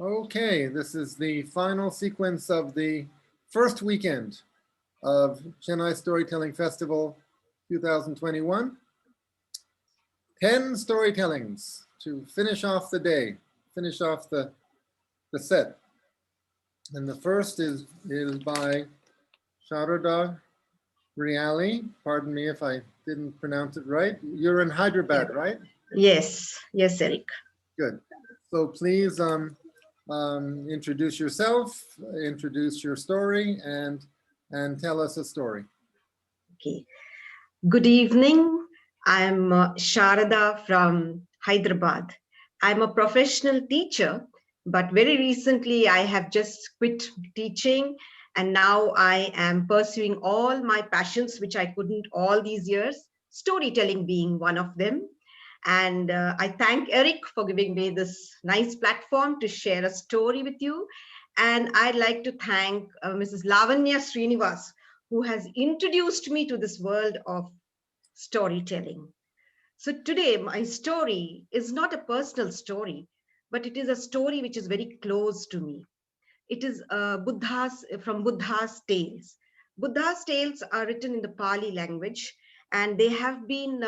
Okay, this is the final sequence of the first weekend of Chennai Storytelling Festival 2021. 10 storytellings to finish off the day, finish off the set. And the first is by Sharada Ryali. Pardon me if I didn't pronounce it right. You're in Hyderabad, right? Yes, Eric. Good. So please introduce yourself, introduce your story, and tell us a story. Okay. Good evening. I'm Sharada from Hyderabad. I'm a professional teacher, but very recently I have just quit teaching, and now I am pursuing all my passions, which I couldn't all these years, storytelling being one of them. And I thank Eric for giving me this nice platform to share a story with you. And I'd like to thank Mrs. Lavanya Srinivas, who has introduced me to this world of storytelling. So today, my story is not a personal story, but it is a story which is very close to me. It is from Buddha's Tales. Buddha's Tales are written in the Pali language, and they have been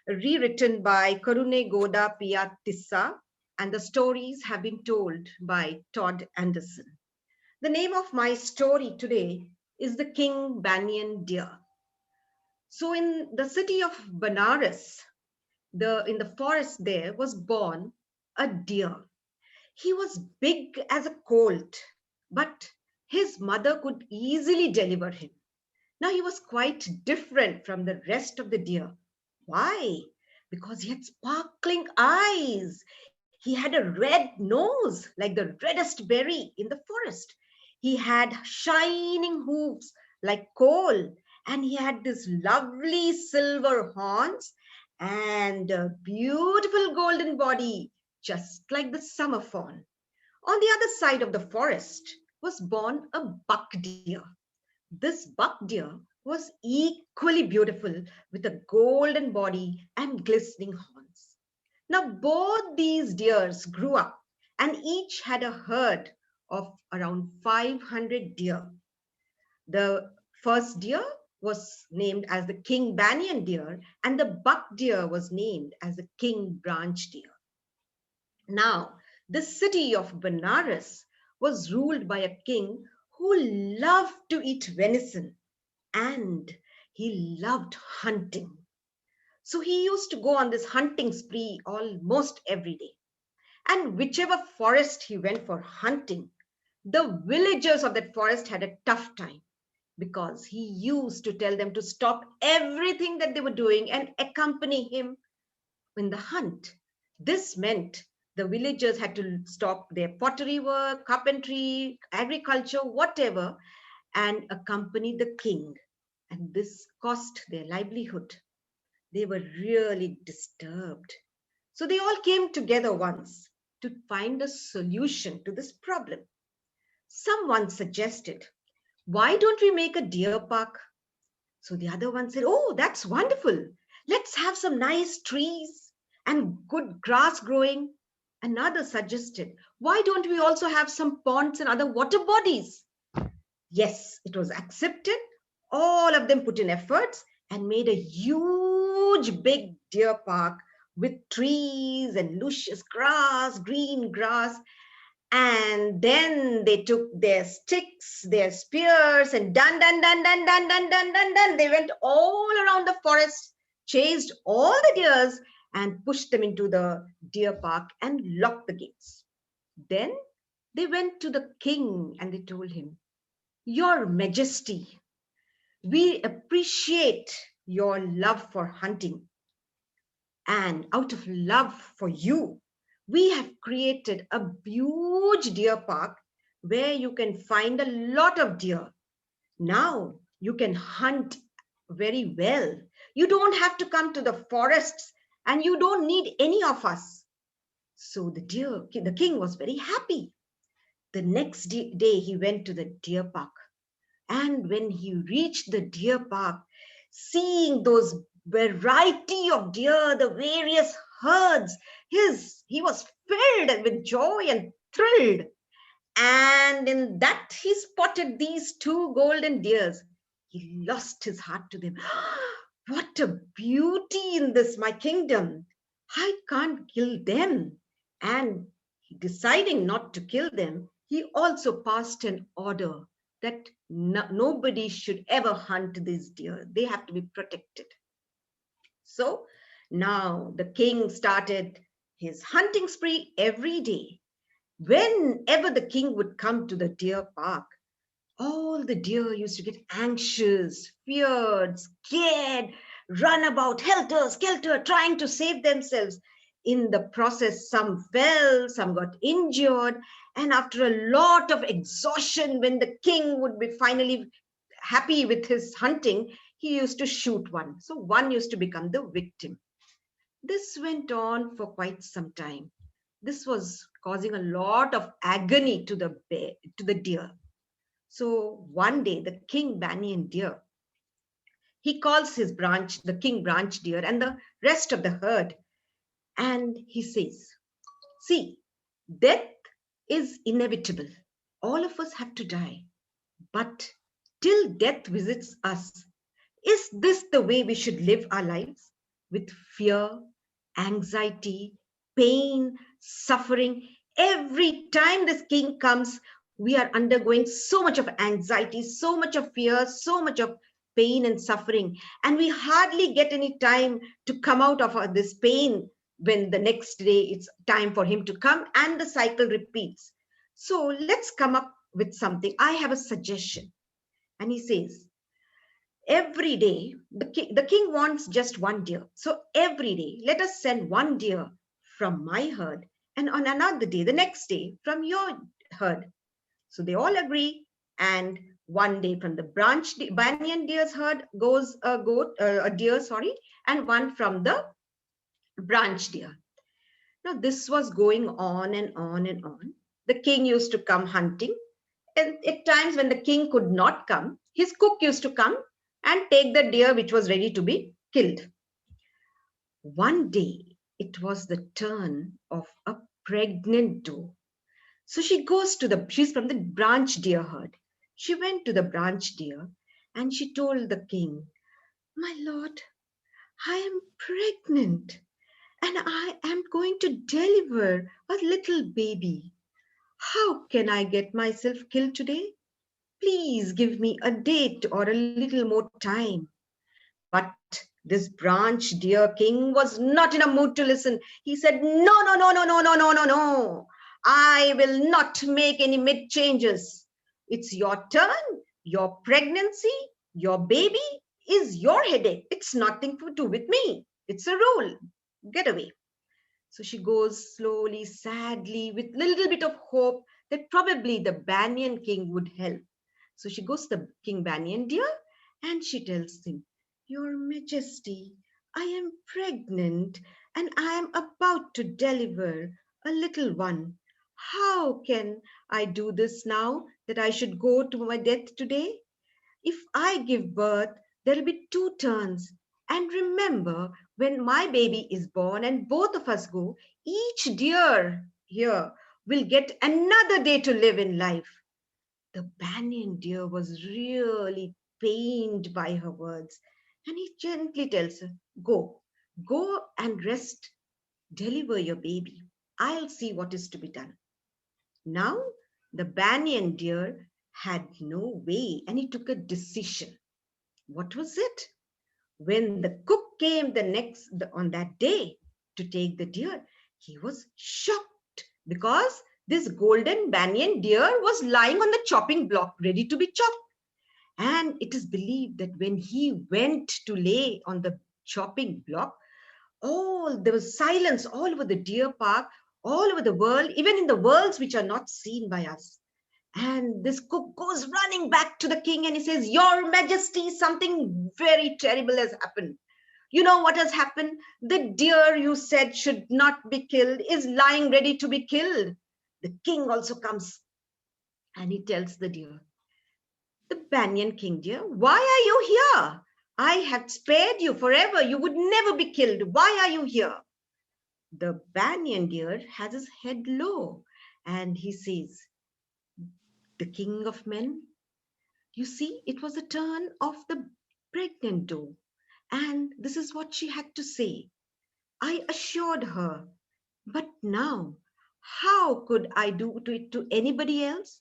rewritten by Karune Goda Piyatissa, and the stories have been told by Todd Anderson. The name of my story today is the King Banyan Deer. So in the city of Banaras, in the forest there was born a deer. He was big as a colt, but his mother could easily deliver him. Now he was quite different from the rest of the deer. Why? Because he had sparkling eyes. He had a red nose, like the reddest berry in the forest. He had shining hooves like coal, and he had this lovely silver horns and a beautiful golden body, just like the summer fawn. On the other side of the forest was born a buck deer. This buck deer was equally beautiful with a golden body and glistening horns. Now, both these deers grew up and each had a herd of around 500 deer. The first deer was named as the King Banyan deer, and the buck deer was named as the King Branch deer. Now, the city of Benares was ruled by a king who loved to eat venison, and he loved hunting. So he used to go on this hunting spree almost every day. And whichever forest he went for hunting, the villagers of that forest had a tough time, because he used to tell them to stop everything that they were doing and accompany him in the hunt. This meant the villagers had to stop their pottery work, carpentry, agriculture, whatever, and accompany the king. And this cost their livelihood. They were really disturbed. So they all came together once to find a solution to this problem. Someone suggested, why don't we make a deer park? So the other one said, oh, that's wonderful. Let's have some nice trees and good grass growing. Another suggested, why don't we also have some ponds and other water bodies? Yes, it was accepted. All of them put in efforts and made a huge big deer park with trees and luscious grass, green grass. And then they took their sticks, their spears, and dun, dun, dun, dun, dun, dun, dun, dun, dun. They went all around the forest, chased all the deers, and pushed them into the deer park and locked the gates. Then they went to the king and they told him, Your Majesty, we appreciate your love for hunting. And out of love for you, we have created a huge deer park where you can find a lot of deer. Now you can hunt very well. You don't have to come to the forests and you don't need any of us. So the king was very happy. The next day he went to the deer park. And when he reached the deer park, seeing those variety of deer, the various herds, he was filled with joy and thrilled. And in that he spotted these two golden deers. He lost his heart to them. What a beauty in this, my kingdom. I can't kill them. And deciding not to kill them, he also passed an order that nobody should ever hunt these deer. They have to be protected. So now the king started his hunting spree every day. Whenever the king would come to the deer park, all the deer used to get anxious, feared, scared, run about helter-skelter, trying to save themselves. In the process, some fell, some got injured, and after a lot of exhaustion, when the king would be finally happy with his hunting, he used to shoot one. So one used to become the victim. This went on for quite some time. This was causing a lot of agony to the deer. So one day, the king banyan deer, he calls the king branch deer and the rest of the herd, and he says, "See, death is inevitable. All of us have to die. But till death visits us, is this the way we should live our lives? With fear, anxiety, pain, suffering. Every time this king comes, we are undergoing so much of anxiety, so much of fear, so much of pain and suffering. And we hardly get any time to come out of this pain when the next day it's time for him to come and the cycle repeats. So let's come up with something. I have a suggestion." And he says, every day, the king wants just one deer. So every day, let us send one deer from my herd, and on another day, the next day, from your herd. So they all agree, and one day from the banyan deer's herd goes a deer, and one from the branch deer. Now this was going on and on and on. The king used to come hunting, and at times when the king could not come, his cook used to come and take the deer which was ready to be killed. One day, it was the turn of a pregnant doe. So she's from the branch deer herd. She went to the branch deer and she told the king, "My lord, I am pregnant and I am going to deliver a little baby. How can I get myself killed today? Please give me a date or a little more time." But this branch deer king was not in a mood to listen. He said, "No, no, no, no, no, no, no, no, no. I will not make any mid changes. It's your turn, your pregnancy, your baby is your headache. It's nothing to do with me. It's a rule. Get away." So she goes slowly, sadly, with a little bit of hope that probably the banyan king would help. So she goes to the king banyan deer and she tells him, "Your Majesty, I am pregnant and I am about to deliver a little one. How can I do this now that I should go to my death today? If I give birth, there will be two turns. And remember, when my baby is born and both of us go, each deer here will get another day to live in life." The banyan deer was really pained by her words, and he gently tells her, Go and rest, deliver your baby. I'll see what is to be done." Now, the banyan deer had no way, and he took a decision. What was it? When the cook came on that day to take the deer, he was shocked because this golden banyan deer was lying on the chopping block ready to be chopped. And it is believed that when he went to lay on the chopping block, there was silence all over the deer park, all over the world, even in the worlds which are not seen by us. And this cook goes running back to the king and he says, "Your Majesty, something very terrible has happened. You know what has happened? The deer you said should not be killed is lying ready to be killed." The king also comes and he tells the deer, "The banyan king deer, why are you here? I have spared you forever. You would never be killed. Why are you here?" The banyan deer has his head low and he says, the king of men, you see, it was the turn of the pregnant doe. And this is what she had to say. I assured her, but now, how could I do it to anybody else?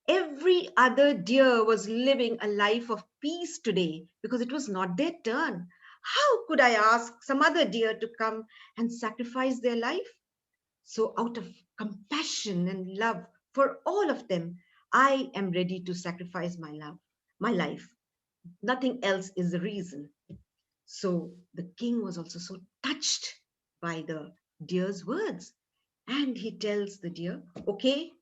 Every other deer was living a life of peace today because it was not their turn. How could I ask some other deer to come and sacrifice their life? So, out of compassion and love for all of them, I am ready to sacrifice my life. Nothing else is the reason. So, the king was also so touched by the deer's words. And he tells the deer, okay,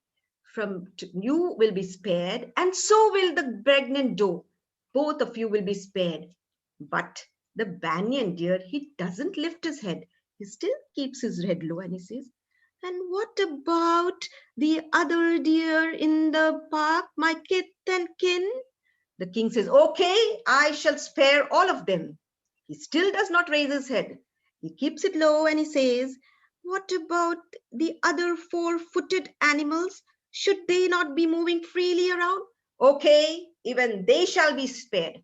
you will be spared, and so will the pregnant doe. Both of you will be spared. But the banyan deer, he doesn't lift his head. He still keeps his head low and he says, and what about the other deer in the park, my kith and kin? The king says, okay, I shall spare all of them. He still does not raise his head. He keeps it low and he says, what about the other four-footed animals? Should they not be moving freely around? Okay, even they shall be spared.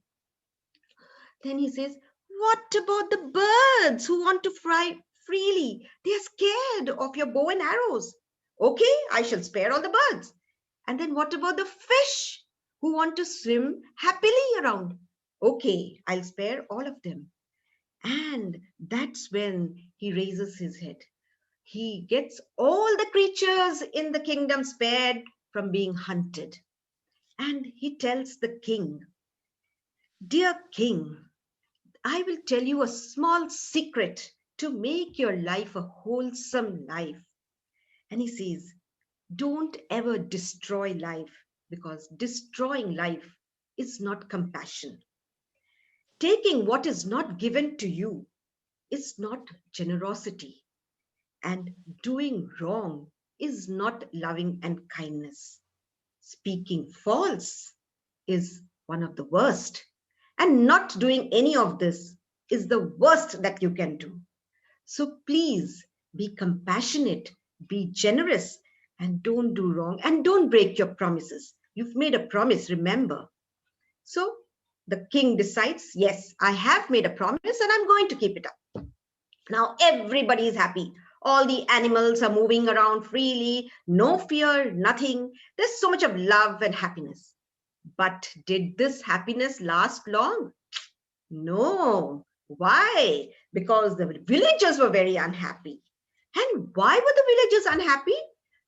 Then he says, what about the birds who want to fly freely? They are scared of your bow and arrows. Okay, I shall spare all the birds. And then what about the fish who want to swim happily around? Okay, I'll spare all of them. And that's when he raises his head. He gets all the creatures in the kingdom spared from being hunted. And he tells the king, dear king, I will tell you a small secret to make your life a wholesome life. And he says, don't ever destroy life, because destroying life is not compassion. Taking what is not given to you is not generosity. And doing wrong is not loving and kindness. Speaking false is one of the worst. And not doing any of this is the worst that you can do. So please be compassionate, be generous, and don't do wrong, and don't break your promises. You've made a promise, remember. So the king decides, yes, I have made a promise and I'm going to keep it up. Now everybody is happy. All the animals are moving around freely, no fear, nothing. There's so much of love and happiness. But did this happiness last long? No. Why? Because the villagers were very unhappy. And why were the villagers unhappy?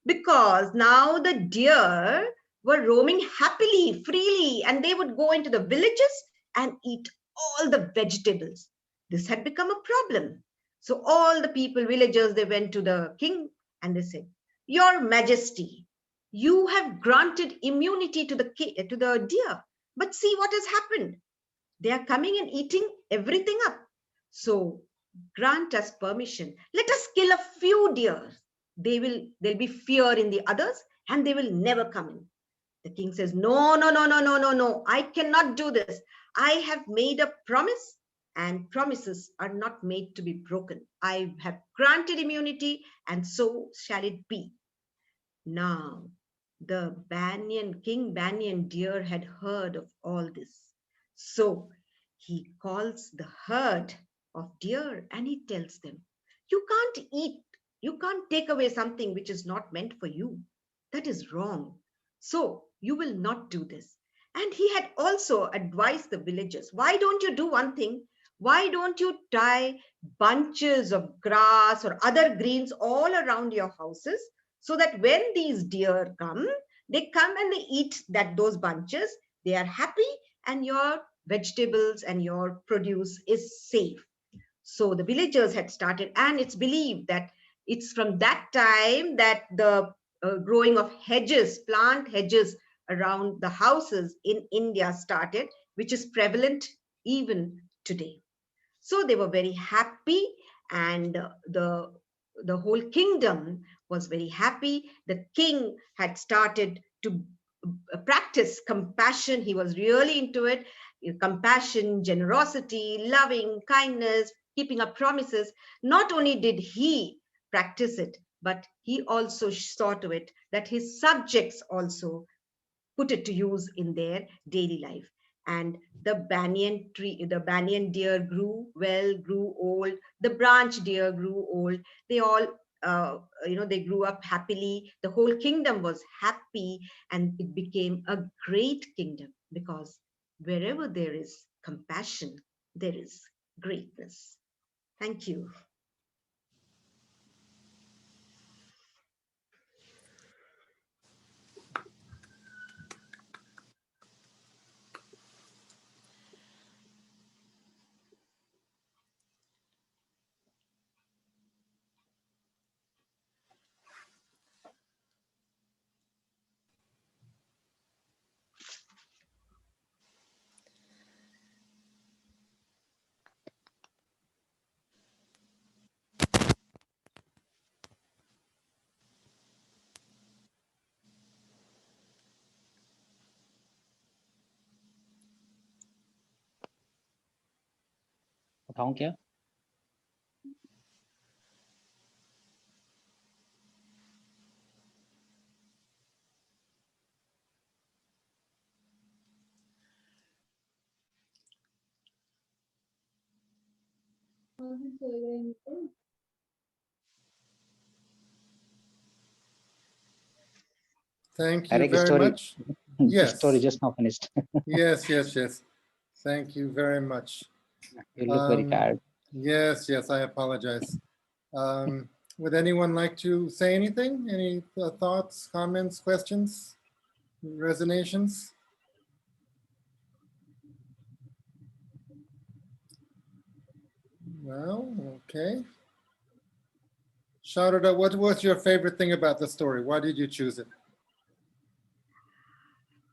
Because now the deer were roaming happily, freely, and they would go into the villages and eat all the vegetables. This had become a problem. So all the people, villagers, they went to the king and they said, Your Majesty, you have granted immunity to the deer. But see what has happened. They are coming and eating everything up. So grant us permission. Let us kill a few deer. There'll be fear in the others and they will never come in. The king says, no, no, no, no, no, no, no. I cannot do this. I have made a promise and promises are not made to be broken. I have granted immunity and so shall it be. Now, the King Banyan deer had heard of all this. So he calls the herd of deer and he tells them, you can't take away something which is not meant for you. That is wrong. So you will not do this. And he had also advised the villagers, why don't you do one thing? Why don't you tie bunches of grass or other greens all around your houses so that when these deer come, they come and they eat those bunches. They are happy and your vegetables and your produce is safe. So the villagers had started, and it's believed that it's from that time that the growing of plant hedges around the houses in India started, which is prevalent even today. So they were very happy, and the whole kingdom was very happy. The king had started to practice compassion. He was really into it. Compassion, generosity, loving, kindness, keeping up promises. Not only did he practice it, but he also saw to it that his subjects also put it to use in their daily life. And the banyan tree, the banyan deer grew well, grew old. The branch deer grew old. They all, they grew up happily. The whole kingdom was happy, and it became a great kingdom, because wherever there is compassion, there is greatness. Thank you. बताऊं क्या? Thank you Eric very story. much. The Yes. story just now finished. Yes, yes, yes. Thank you very much. You look very tired. Yes, yes, I apologize. Would anyone like to say anything? Any thoughts, comments, questions, resonations? Well, okay. Sharada, what was your favorite thing about the story? Why did you choose it?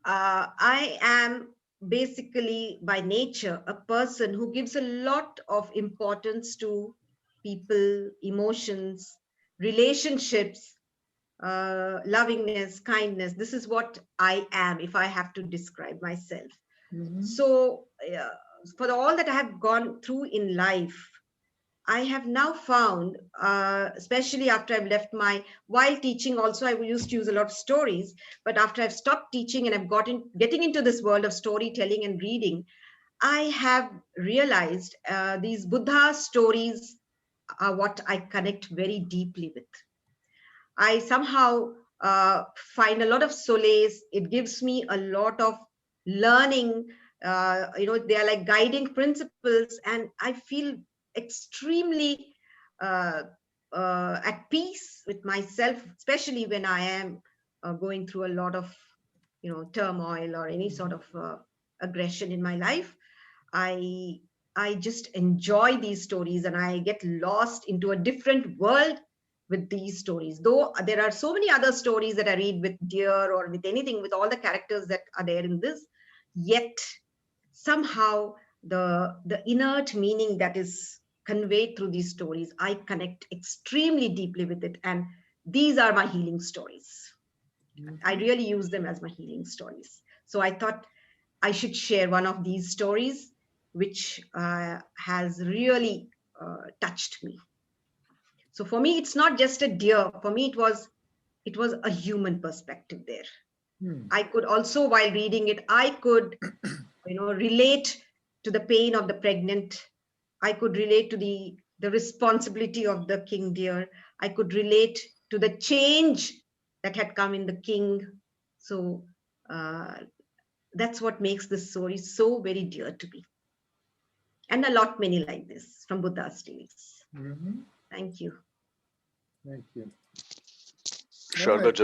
I am basically by nature a person who gives a lot of importance to people, emotions, relationships, lovingness, kindness. This is what I am if I have to describe myself. So, for all that I have gone through in life, I have now found, especially after I've left while teaching also, I used to use a lot of stories, but after I've stopped teaching and I've getting into this world of storytelling and reading, I have realized these Buddha stories are what I connect very deeply with. I somehow find a lot of solace. It gives me a lot of learning. They are like guiding principles, and I feel extremely uh, at peace with myself, especially when I am going through a lot of, turmoil or any sort of aggression in my life. I I just enjoy these stories, and I get lost into a different world with these stories. Though there are so many other stories that I read with deer or with anything, with all the characters that are there in this, yet somehow the inert meaning that is conveyed through these stories, I connect extremely deeply with it. And these are my healing stories. I really use them as my healing stories. So I thought I should share one of these stories, which has really touched me. So for me, it's not just a deer. For me, it was a human perspective there. I could also, while reading it, I could, relate to the pain of the pregnant. I could relate to the responsibility of the king deer. I could relate to the change that had come in the king. So that's what makes this story so very dear to me. And a lot many like this from Buddha's tales. Thank you. Thank you. Sharda, Right.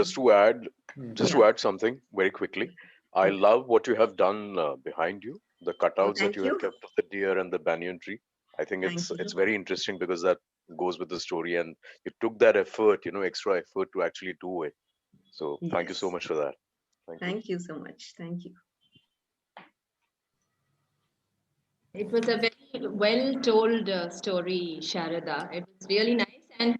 just to add something very quickly. I Okay. love what you have done behind you, the cutouts that thank you you. have kept of the deer and the banyan tree. I think Thank you. it's very interesting because that goes with the story, and you took that effort, extra effort to actually do it. So thank you so Yes. much for that. Thank you. Thank you so much. Thank you. It was a very well told story, Sharada. It was really nice. And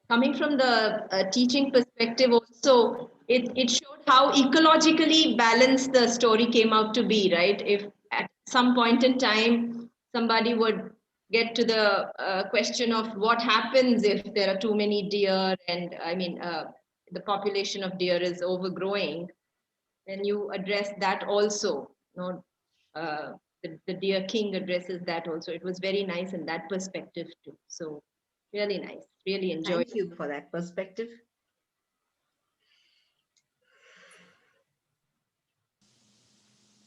coming from the teaching perspective, also, it showed how ecologically balanced the story came out to be, right? If at some point in time somebody would get to the question of what happens if there are too many deer, and I mean, the population of deer is overgrowing, then you address that also. You know, the Dear King addresses that also. It was very nice in that perspective too. So really nice, really enjoyed. Thank you for that perspective.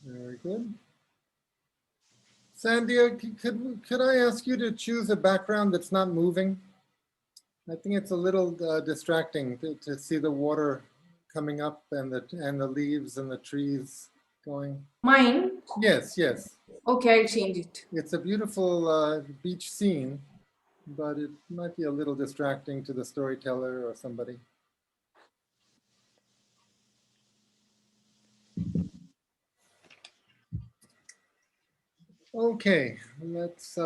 Very good. Sandhya, could I ask you to choose a background that's not moving? I think it's a little distracting to see the water coming up and the leaves and the trees going. Mine? Yes, yes. Okay, I'll change it. It's a beautiful beach scene, but it might be a little distracting to the storyteller or somebody. Okay, let's